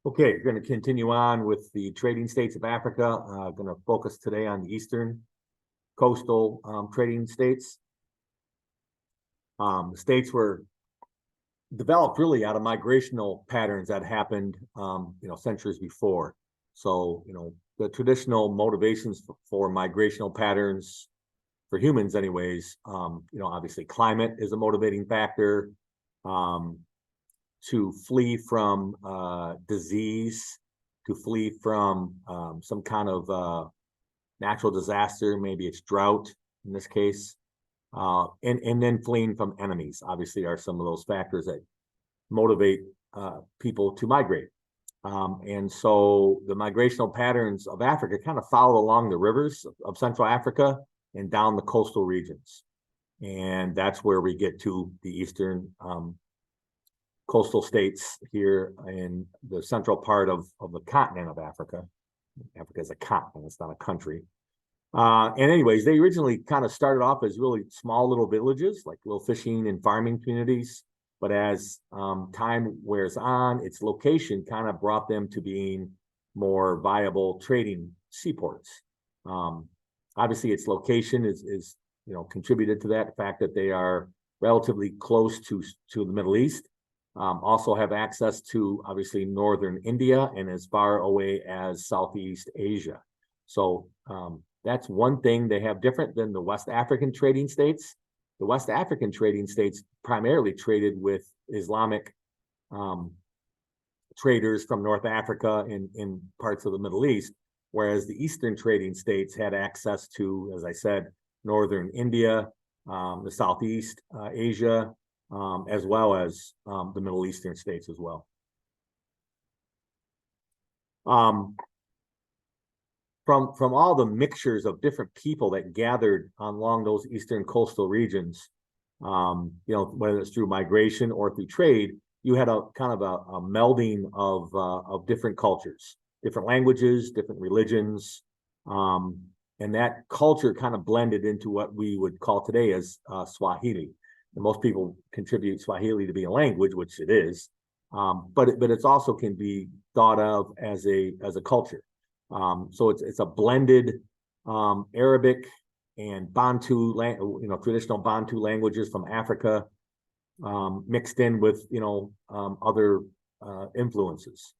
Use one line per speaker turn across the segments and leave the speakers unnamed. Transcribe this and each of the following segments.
Okay, we're going to continue on with the trading states of Africa. Going to focus today on the eastern coastal trading states. States were developed really out of migrational patterns that happened, centuries before. So, the traditional motivations for migrational patterns for humans, anyways. Obviously, climate is a motivating factor. To flee from disease, to flee from some kind of natural disaster, maybe it's drought in this case, and then fleeing from enemies, obviously, are some of those factors that motivate people to migrate. And so the migrational patterns of Africa kind of follow along the rivers of Central Africa and down the coastal regions. And that's where we get to the eastern coastal states here in the central part of the continent of Africa. Africa is a continent, it's not a country. And anyways, they originally kind of started off as really small little villages, like little fishing and farming communities. But as time wears on, its location kind of brought them to being more viable trading seaports. Obviously, its location is contributed to that, the fact that they are relatively close to the Middle East. Also have access to, obviously, northern India and as far away as Southeast Asia. So that's one thing they have different than the West African trading states. The West African trading states primarily traded with Islamic traders from North Africa and in parts of the Middle East, whereas the Eastern trading states had access to, as I said, northern India, the Southeast Asia, as well as the Middle Eastern states as well. From all the mixtures of different people that gathered along those eastern coastal regions, whether it's through migration or through trade, you had a kind of a melding of different cultures, different languages, different religions, and that culture kind of blended into what we would call today as Swahili. And most people contribute Swahili to be a language, which it is, but it's also can be thought of as a culture. So it's a blended Arabic and Bantu, traditional Bantu languages from Africa, mixed in with other influences,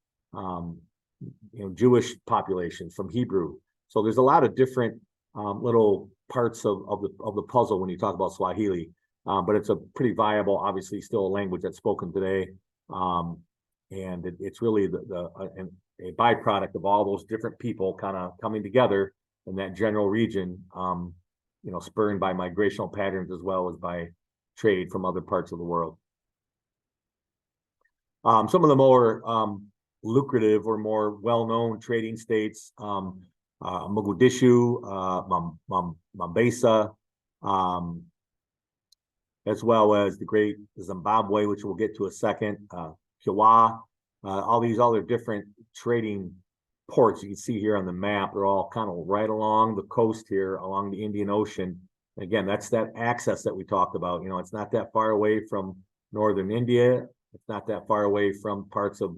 Jewish populations from Hebrew. So there's a lot of different little parts of the puzzle when you talk about Swahili. But it's a pretty viable, obviously, still a language that's spoken today, and it's really a byproduct of all those different people kind of coming together in that general region, spurred by migrational patterns as well as by trade from other parts of the world. Some of the more lucrative or more well-known trading states, Mogadishu, Mombasa, as well as the great Zimbabwe, which we'll get to a second, Kiwa, all these other different trading ports you can see here on the map. They're all kind of right along the coast here, along the Indian Ocean. And again, that's that access that we talked about. It's not that far away from northern India. It's not that far away from parts of,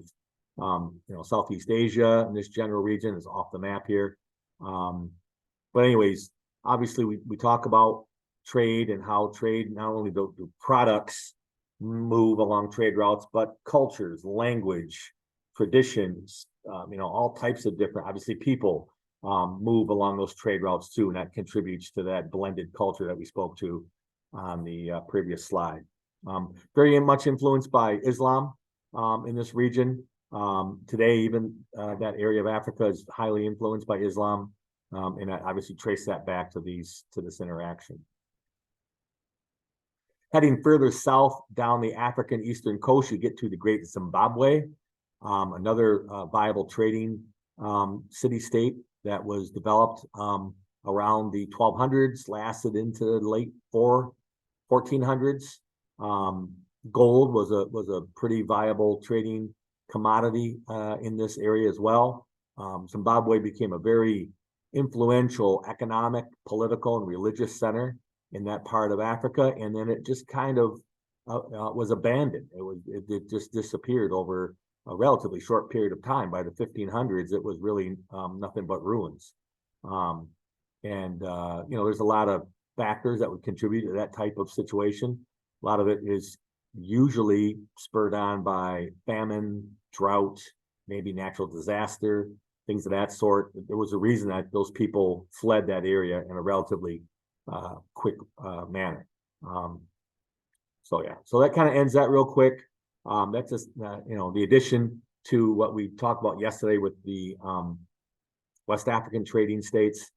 Southeast Asia, and this general region is off the map here. But anyways, obviously we talk about trade and how trade, not only the products move along trade routes, but cultures, language, traditions, all types of different, obviously, people move along those trade routes too, and that contributes to that blended culture that we spoke to on the previous slide. Very much influenced by Islam in this region. Today, even that area of Africa is highly influenced by Islam, and I obviously trace that back to this interaction. Heading further south down the African eastern coast, you get to the Great Zimbabwe, another viable trading city-state that was developed around the 1200s, lasted into the late 1400s. Gold was a pretty viable trading commodity in this area as well. Zimbabwe became a very influential economic, political, and religious center in that part of Africa, and then it just kind of was abandoned. It just disappeared over a relatively short period of time. By the 1500s, it was really nothing but ruins. You know, there's a lot of factors that would contribute to that type of situation. A lot of it is usually spurred on by famine, drought, maybe natural disaster, things of that sort. There was a reason that those people fled that area in a relatively quick manner. So yeah, so that kind of ends that real quick. That's just you know, the addition to what we talked about yesterday with the West African trading states.